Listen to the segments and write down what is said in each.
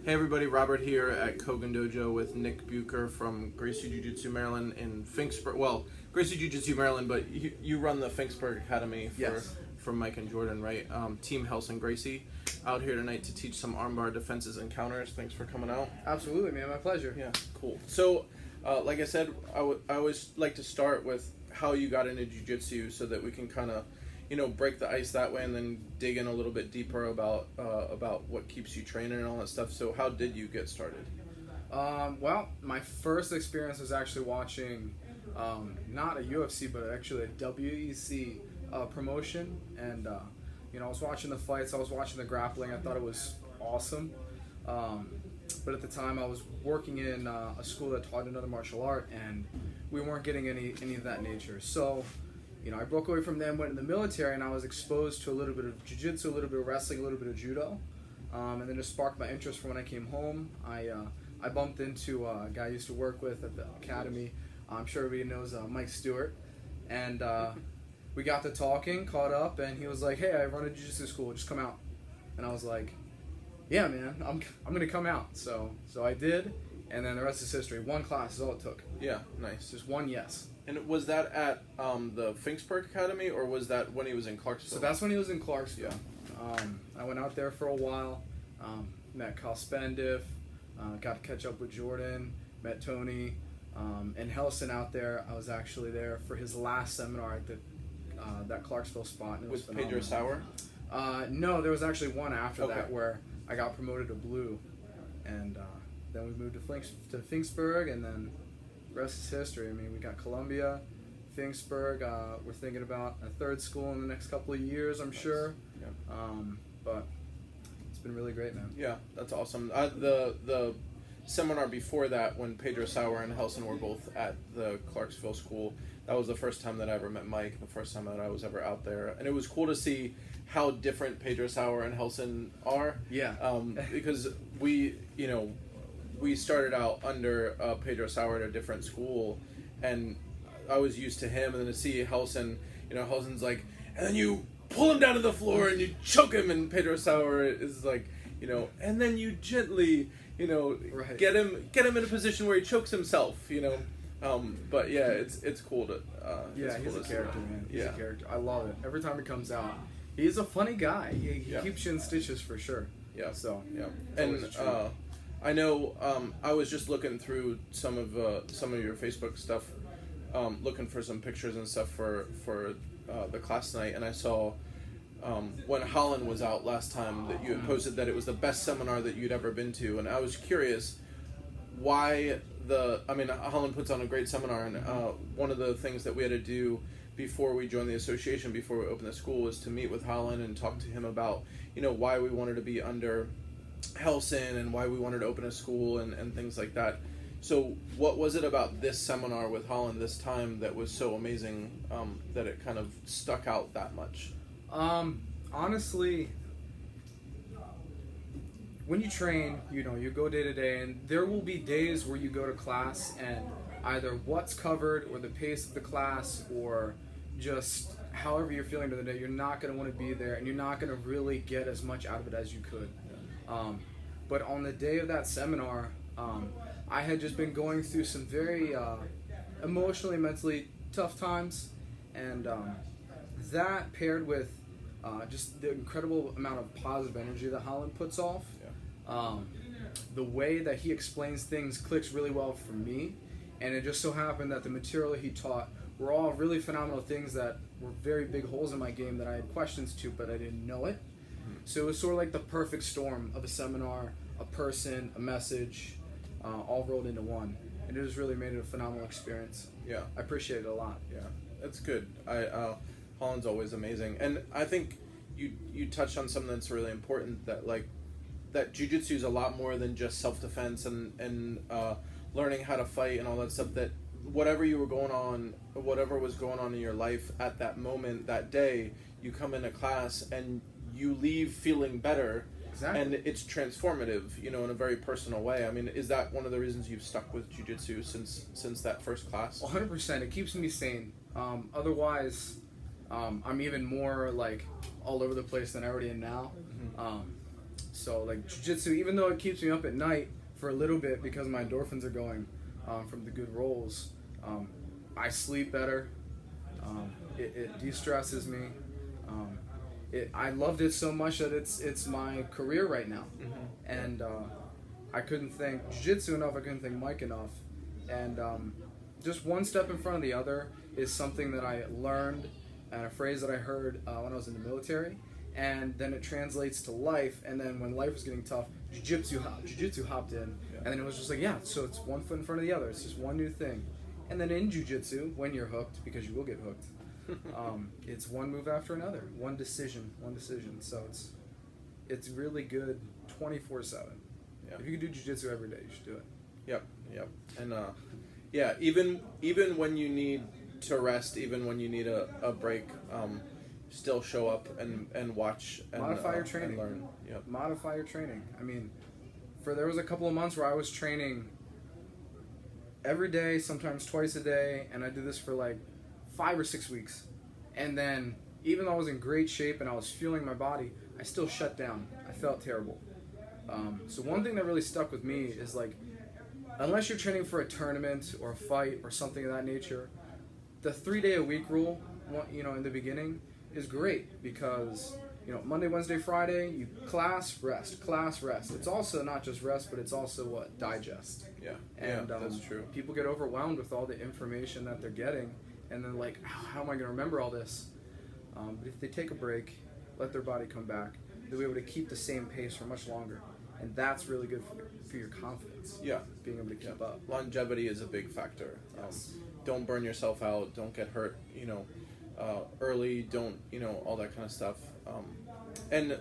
Hey everybody, Robert here at Kogen Dojo with Nick Buecker from Gracie Jiu-Jitsu Maryland in Finksburg. Well, Gracie Jiu-Jitsu Maryland, but you run the Finksburg Academy for Mike and Jordan, right? Team Relson Gracie out here tonight to teach some armbar defenses and counters. Thanks for coming out. Absolutely, man. My pleasure. Yeah, cool. So, like I said, I always like to start with how you got into Jiu-Jitsu so that we can kind of break the ice that way and then dig in a little bit deeper about what keeps you training and all that stuff. So how did you get started? Well, my first experience was actually watching not a UFC, but actually a WEC promotion. And, I was watching the fights. I was watching the grappling. I thought it was awesome. But at the time, I was working in a school that taught another martial art, and we weren't getting any of that nature. So I broke away from them, went in the military, and I was exposed to a little bit of jiu-jitsu, a little bit of wrestling, a little bit of judo. And then it sparked my interest for when I came home. I bumped into a guy I used to work with at the academy. I'm sure everybody knows Mike Stewart. And we got to talking, caught up, and he was like, "Hey, I run a jiu-jitsu school, just come out." And I was like, "Yeah, man, I'm going to come out." So I did, and then the rest is history. One class is all it took. Yeah, nice. Just one yes. And was that at the Finksburg Academy, or was that when he was in Clarksville? So that's when he was in Clarksville. I went out there for a while, met Kyle Spendiff, got to catch up with Jordan, met Tony, and Relson out there. I was actually there for his last seminar at that Clarksville spot. And it was Pedro Sauer? No, there was actually one after that where I got promoted to blue, and then we moved to Finksburg, and then the rest is history. I mean, we got Columbia, Finksburg. We're thinking about a third school in the next couple of years, I'm sure. Yeah. But it's been really great, man. Yeah, that's awesome. The seminar before that, when Pedro Sauer and Relson were both at the Clarksville school, that was the first time that I ever met Mike, the first time that I was ever out there. And it was cool to see how different Pedro Sauer and Relson are. Yeah. Because we started out under Pedro Sauer at a different school, and I was used to him, and then to see Relson, Relson's like, and then you pull him down to the floor and you choke him, and Pedro Sauer is like, and then you gently, right. get him in a position where he chokes himself, But yeah, it's cool to. Yeah, he's he's a character, man. He's a character. I love it. Every time he comes out, he's a funny guy. He keeps you in stitches for sure. Yeah. So yeah, and I know I was just looking through some of your Facebook stuff, looking for some pictures and stuff for the class tonight, and I saw when Holland was out last time that you had posted that it was the best seminar that you'd ever been to, and I was curious why Holland puts on a great seminar, and one of the things that we had to do before we joined the association, before we opened the school, was to meet with Holland and talk to him about why we wanted to be under Relson and why we wanted to open a school and things like that. So what was it about this seminar with Holland this time that was so amazing that it kind of stuck out that much? Honestly, when you train, you go day to day, and there will be days where you go to class and either what's covered or the pace of the class or just however you're feeling during the day, you're not going to want to be there, and you're not going to really get as much out of it as you could. But on the day of that seminar, I had just been going through some very emotionally, mentally tough times, and that paired with just the incredible amount of positive energy that Holland puts off. The way that he explains things clicks really well for me, and it just so happened that the material he taught were all really phenomenal things that were very big holes in my game that I had questions to, but I didn't know it. So it was sort of like the perfect storm of a seminar, a person, a message, all rolled into one, and it just really made it a phenomenal experience. Yeah, I appreciate it a lot. Yeah, that's good. Holland's always amazing, and I think you touched on something that's really important, that jiu-jitsu is a lot more than just self-defense and learning how to fight and all that stuff. That whatever was going on in your life at that moment, that day, you come into class and you leave feeling better. Exactly. And it's transformative, in a very personal way. I mean, is that one of the reasons you've stuck with jiu-jitsu since that first class? 100%. It keeps me sane. Otherwise, I'm even more all over the place than I already am now. So like jiu-jitsu, even though it keeps me up at night for a little bit because my endorphins are going from the good rolls, I sleep better. It de-stresses me. I loved it so much that it's my career right now. And I couldn't thank jiu-jitsu enough. I couldn't thank Mike enough. And just one step in front of the other is something that I learned, and a phrase that I heard when I was in the military. And then it translates to life. And then when life was getting tough, jiu-jitsu hopped in. And then it was just like, yeah, so it's one foot in front of the other. It's just one new thing. And then in jiu-jitsu, when you're hooked, because you will get hooked, it's one move after another, one decision. So it's really good 24/7. Yeah. If you can do jiu-jitsu every day, you should do it. Yep. And yeah, even when you need to rest, even when you need a break, still show up and watch and modify your training. And learn. Yep. Modify your training. I mean, there was a couple of months where I was training every day, sometimes twice a day, and I did this for like 5 or 6 weeks. And then, even though I was in great shape and I was fueling my body, I still shut down. I felt terrible. So one thing that really stuck with me is like, unless you're training for a tournament or a fight or something of that nature, the 3-day-a-week rule, in the beginning, is great because, Monday, Wednesday, Friday, you class, rest. It's also not just rest, but it's also what? Digest. Yeah. And that's true. People get overwhelmed with all the information that they're getting, and then like, how am I going to remember all this? But if they take a break, let their body come back, they'll be able to keep the same pace for much longer. And that's really good for your confidence. Yeah. Being able to keep up. Longevity is a big factor. Yes. Don't burn yourself out. Don't get hurt, early. Don't, all that kind of stuff. And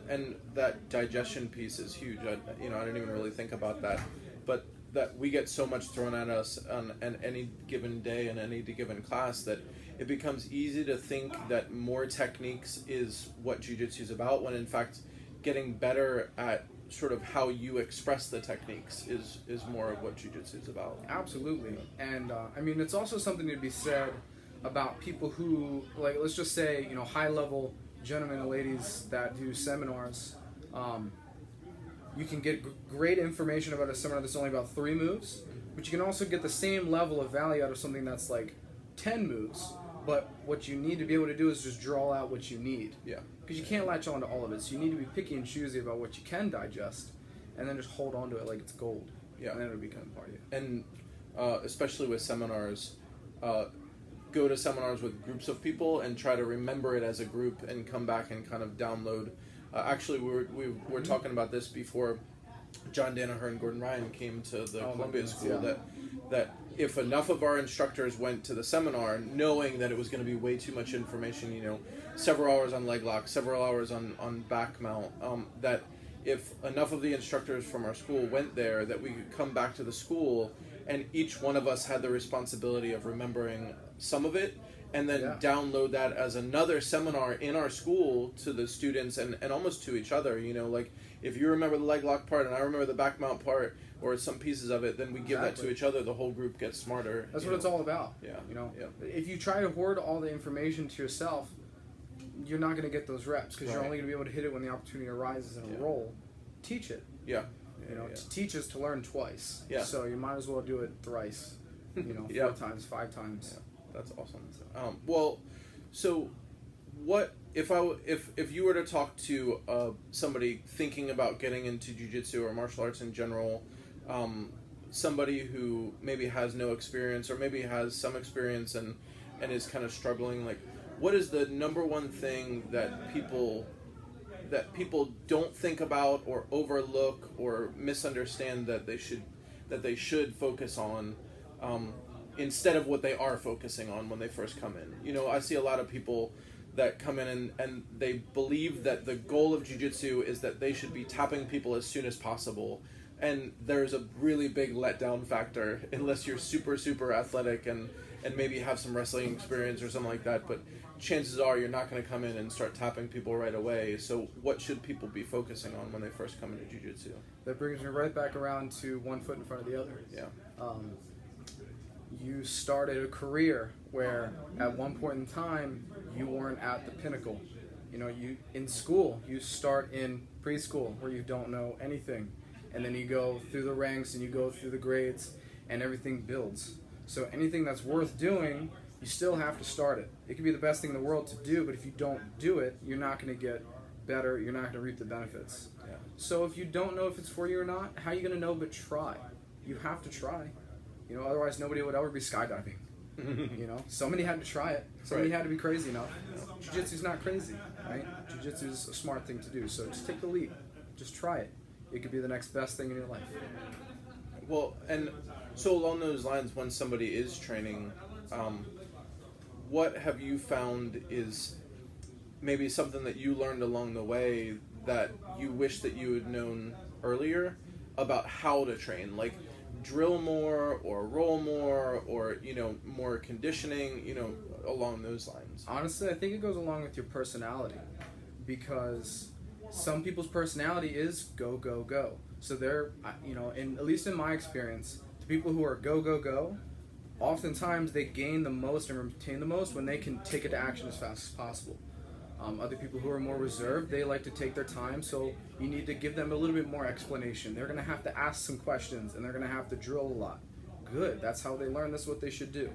that digestion piece is huge. I didn't even really think about that. But that we get so much thrown at us on any given day and any given class that it becomes easy to think that more techniques is what jiu-jitsu is about, when in fact getting better at sort of how you express the techniques is more of what jiu-jitsu is about. Absolutely. And it's also something to be said about people who, like, let's just say, high-level gentlemen and ladies that do seminars. You can get great information about a seminar that's only about 3 moves, but you can also get the same level of value out of something that's like 10 moves. But what you need to be able to do is just draw out what you need. Yeah. Because you can't latch on to all of it. So you need to be picky and choosy about what you can digest, and then just hold on to it like it's gold. Yeah. And then it'll become part of you. And especially with seminars, go to seminars with groups of people and try to remember it as a group and come back and kind of download. Actually, we were talking about this before John Danaher and Gordon Ryan came to the Columbia School, that if enough of our instructors went to the seminar knowing that it was going to be way too much information, several hours on leg lock, several hours on back mount, that if enough of the instructors from our school went there, that we could come back to the school and each one of us had the responsibility of remembering some of it and then download that as another seminar in our school to the students and almost to each other. Like if you remember the leg lock part and I remember the back mount part or some pieces of it, then we give that to each other. The whole group gets smarter. That's what it's all about. Yeah. If you try to hoard all the information to yourself, you're not going to get those reps because you're only going to be able to hit it when the opportunity arises in a roll. Teach it. Yeah. To teach is to learn twice. Yeah. So you might as well do it thrice. 4 times, 5 times. Yeah. That's awesome. So what if you were to talk to somebody thinking about getting into jiu-jitsu or martial arts in general, somebody who maybe has no experience or maybe has some experience and is kind of struggling, like what is the number one thing that people don't think about or overlook or misunderstand that they should focus on instead of what they are focusing on when they first come in? I see a lot of people that come in and they believe that the goal of jiu-jitsu is that they should be tapping people as soon as possible, and there's a really big letdown factor unless you're super, super athletic and maybe have some wrestling experience or something like that, but chances are you're not going to come in and start tapping people right away. So what should people be focusing on when they first come into jiu-jitsu? That brings me right back around to one foot in front of the other. Yeah. You started a career where at one point in time you weren't at the pinnacle. You in school you start in preschool where you don't know anything, and then you go through the ranks and you go through the grades, and everything builds. So anything that's worth doing, you still have to start it. It could be the best thing in the world to do, but if you don't do it, you're not going to get better. You're not going to reap the benefits. Yeah. So if you don't know if it's for you or not, how are you going to know but try? You have to try. You know, otherwise nobody would ever be skydiving. You know, somebody had to try it. Somebody had to be crazy enough. Jiu-Jitsu's not crazy, right? Jiu-Jitsu is a smart thing to do. So just take the leap. Just try it. It could be the next best thing in your life. Well, and so along those lines, when somebody is training, what have you found is maybe something that you learned along the way that you wish that you had known earlier about how to train? Like drill more or roll more or, you know, more conditioning, you know, along those lines? Honestly, I think it goes along with your personality, because some people's personality is go, go, go. So they're, you know, at least in my experience, the people who are go, go, go, oftentimes they gain the most and retain the most when they can take it to action as fast as possible. Other people who are more reserved, they like to take their time, so you need to give them a little bit more explanation. They're going to have to ask some questions, and they're going to have to drill a lot. Good, that's how they learn, that's what they should do.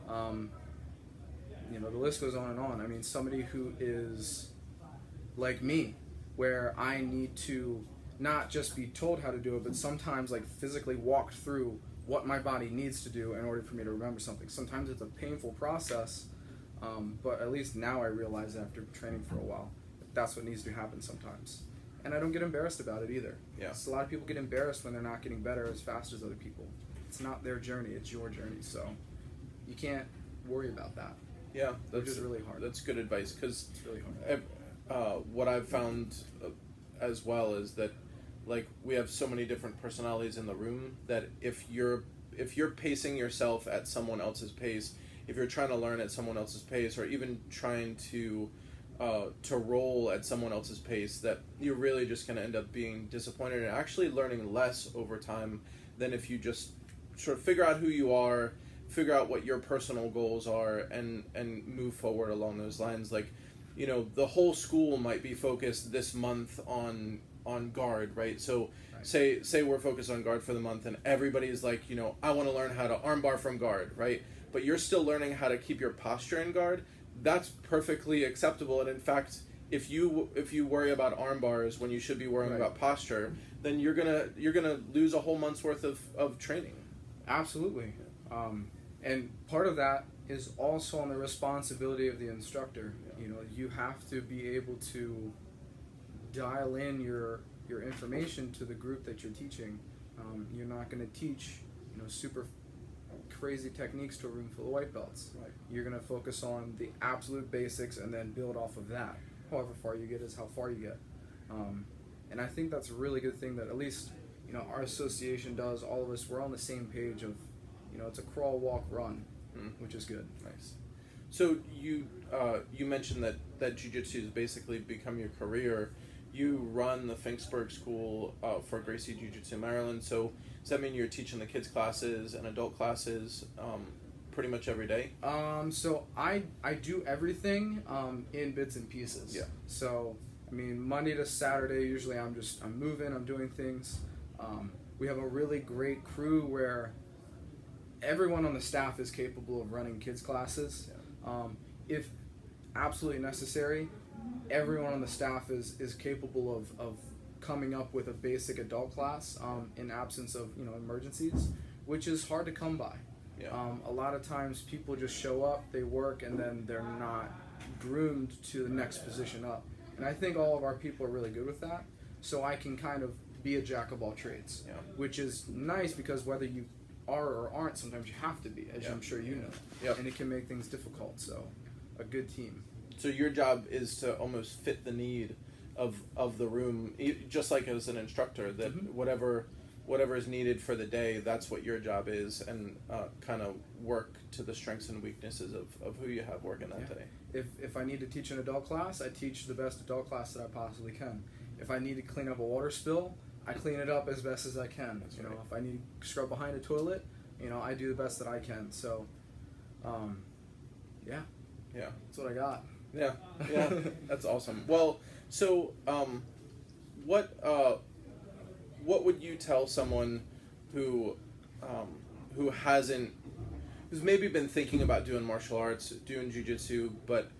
You know, the list goes on and on. I mean, somebody who is like me, where I need to not just be told how to do it, but sometimes like physically walk through what my body needs to do in order for me to remember something. Sometimes it's a painful process, but at least now I realize after training for a while, that's what needs to happen sometimes. And I don't get embarrassed about it either. Yeah. So a lot of people get embarrassed when they're not getting better as fast as other people. It's not their journey, it's your journey. So you can't worry about that. Yeah, Which is really hard. That's good advice, because It's really hard. what I've found as well is that, like, we have so many different personalities in the room that if you're pacing yourself at someone else's pace, if you're trying to learn at someone else's pace, or even trying to roll at someone else's pace, that you're really just going to end up being disappointed and actually learning less over time than if you just sort of figure out who you are, figure out what your personal goals are, and move forward along those lines. Like, you know, the whole school might be focused this month on guard, right? So right. Say we're focused on guard for the month, and everybody's like, you know, I want to learn how to armbar from guard, right? But you're still learning how to keep your posture in guard. That's perfectly acceptable. And in fact, if you worry about arm bars when you should be worrying right. about posture, then you're gonna lose a whole month's worth of training. Absolutely. And part of that is also on the responsibility of the instructor. You know, you have to be able to dial in your information to the group that you're teaching. You're not going to teach, you know, super crazy techniques to a room full of white belts. Right. You're going to focus on the absolute basics and then build off of that. However far you get is how far you get. And I think that's a really good thing that at least, you know, our association does. All of us, we're on the same page of, you know, it's a crawl, walk, run, which is good. Nice. So you mentioned that Jiu-Jitsu has basically become your career. You run the Valkenburgh school for Gracie Jiu-Jitsu Maryland. So does that mean you're teaching the kids classes and adult classes pretty much every day? So I do everything in bits and pieces. Yeah. So I mean, Monday to Saturday, usually I'm moving, I'm doing things. We have a really great crew where everyone on the staff is capable of running kids classes. Yeah. If absolutely necessary, everyone on the staff is capable of coming up with a basic adult class in absence of, you know, emergencies, which is hard to come by. Yeah. A lot of times people just show up, they work, and then they're not groomed to the next position up. And I think all of our people are really good with that. So I can kind of be a jack of all trades, Yeah. which is nice because whether you are or aren't, sometimes you have to be, as Yeah. I'm sure you know. Yep. And it can make things difficult. So a good team. So your job is to almost fit the need of the room, just like as an instructor, that whatever is needed for the day, that's what your job is, and kind of work to the strengths and weaknesses of who you have working that day. If I need to teach an adult class, I teach the best adult class that I possibly can. If I need to clean up a water spill, I clean it up as best as I can. That's you right. know, if I need to scrub behind a toilet, you know, I do the best that I can. So, yeah, Yeah. that's what I got. Yeah, that's awesome. Well, so what would you tell someone who hasn't, who's maybe been thinking about doing martial arts, doing jiu-jitsu, but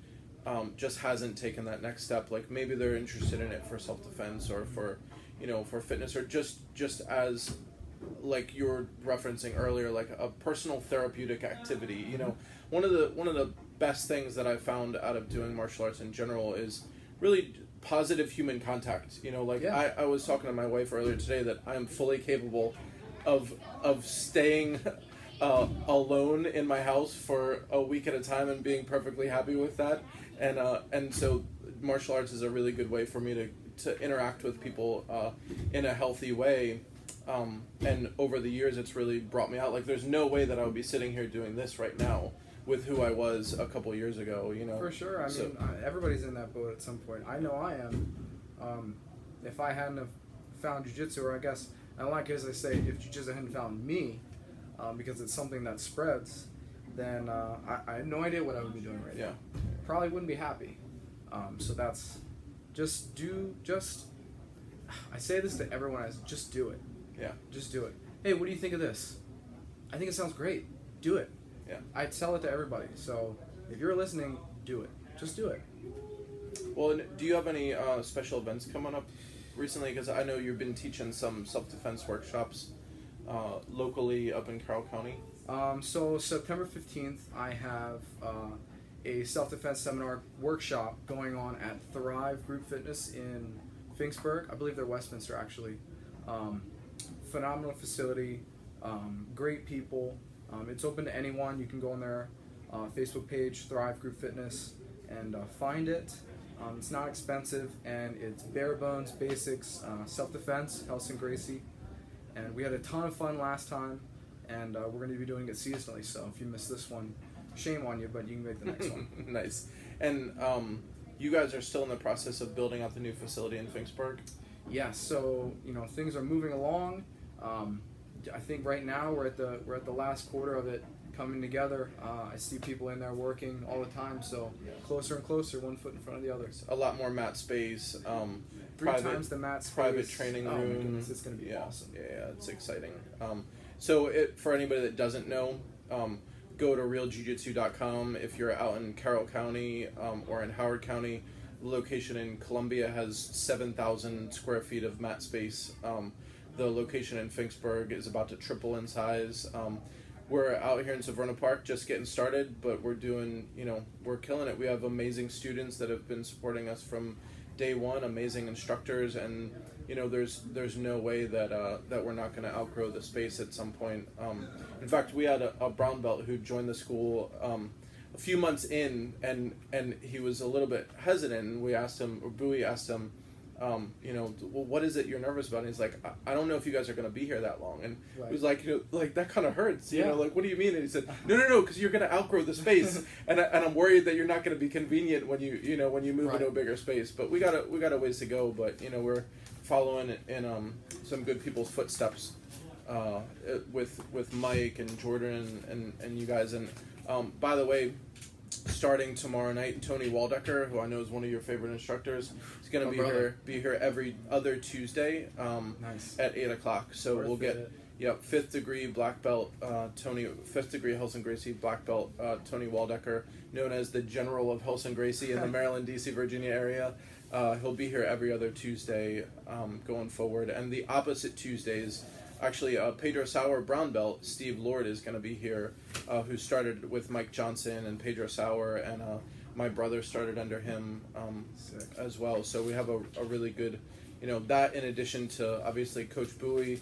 just hasn't taken that next step? Like maybe they're interested in it for self-defense or for, for fitness, or just as, like you were referencing earlier, like a personal therapeutic activity. One of the best things that I found out of doing martial arts in general is really positive human contact. I was talking to my wife earlier today that I'm fully capable of staying alone in my house for a week at a time and being perfectly happy with that. And so martial arts is a really good way for me to interact with people in a healthy way. And over the years, it's really brought me out. Like, there's no way that I would be sitting here doing this right now with who I was a couple years ago, For sure. I mean, everybody's in that boat at some point. I know I am. If I hadn't have found jiu-jitsu, or I guess, and like as I say, if jiu-jitsu hadn't found me, because it's something that spreads, then I had no idea what I would be doing right now. Probably wouldn't be happy. So that's, I say this to everyone, just do it. Yeah. Just do it. Hey, what do you think of this? I think it sounds great. Do it. Yeah. I tell it to everybody. So if you're listening, do it. Just do it. Well, do you have any special events coming up recently? Because I know you've been teaching some self-defense workshops locally up in Carroll County. So September 15th, I have a self-defense seminar workshop going on at Thrive Group Fitness in Finksburg. I believe they're Westminster, actually. Phenomenal facility, great people. It's open to anyone. You can go on their Facebook page, Thrive Group Fitness, and find it. It's not expensive, and it's bare bones basics, self-defense, Relson Gracie. And we had a ton of fun last time, and we're going to be doing it seasonally. So if you missed this one, shame on you, but you can make the next one. Nice. And you guys are still in the process of building out the new facility in Finksburg? Yeah, so things are moving along. I think right now we're at the last quarter of it coming together. I see people in there working all the time, so closer and closer, one foot in front of the other. A lot more mat space. Three times the mat space. Private training room. Oh my goodness, it's going to be awesome. Yeah, it's exciting. So for anybody that doesn't know, go to realjujitsu.com. If you're out in Carroll County or in Howard County, the location in Columbia has 7,000 square feet of mat space. The location in Finksburg is about to triple in size. We're out here in Severna Park just getting started, but we're doing, we're killing it. We have amazing students that have been supporting us from day one, amazing instructors, and there's no way that we're not going to outgrow the space at some point. In fact, we had a brown belt who joined the school a few months in, and he was a little bit hesitant. We asked him, or Bowie asked him, well, what is it you're nervous about? And he's like, I don't know if you guys are going to be here that long. And right. He was like, like that kind of hurts. Like, what do you mean? And he said, no, because you're going to outgrow the space, and I'm worried that you're not going to be convenient when you move right. into a bigger space. But we got a ways to go. But we're following in some good people's footsteps with Mike and Jordan and you guys. And by the way, starting tomorrow night, Tony Waldecker, who I know is one of your favorite instructors, is going to be here every other Tuesday nice. At 8:00. So we'll get 5th degree black belt Tony, 5th degree Relson Gracie black belt Tony Waldecker, known as the General of Relson Gracie in the Maryland, D.C., Virginia area. He'll be here every other Tuesday going forward, and the opposite Tuesdays. Actually, Pedro Sauer brown belt, Steve Lord, is going to be here, who started with Mike Johnson and Pedro Sauer, and my brother started under him as well. So we have a really good, that in addition to, obviously, Coach Bowie.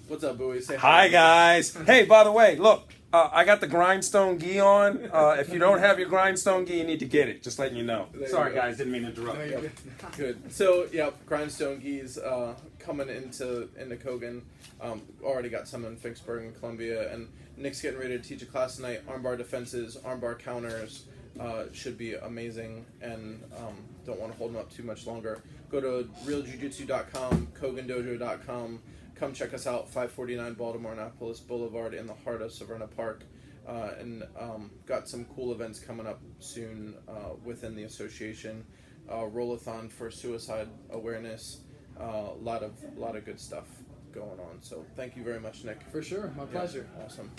What's up, Bowie? Say hi. Hi, guys. Hey, by the way, look, I got the grindstone gi on. If you don't have your grindstone gi, you need to get it. Just letting you know. Sorry, guys. Didn't mean to interrupt. No, Good. So, grindstone gis coming into Kogen. Already got some in Finksburg and Columbia. And Nick's getting ready to teach a class tonight. Armbar defenses, armbar counters should be amazing. And don't want to hold them up too much longer. Go to realjujitsu.com, kogendojo.com. Come check us out, 549 Baltimore Annapolis Boulevard in the heart of Severna Park. And got some cool events coming up soon within the association. rollathon for suicide awareness. A lot of good stuff going on. So thank you very much, Nick. For sure, my pleasure. Awesome.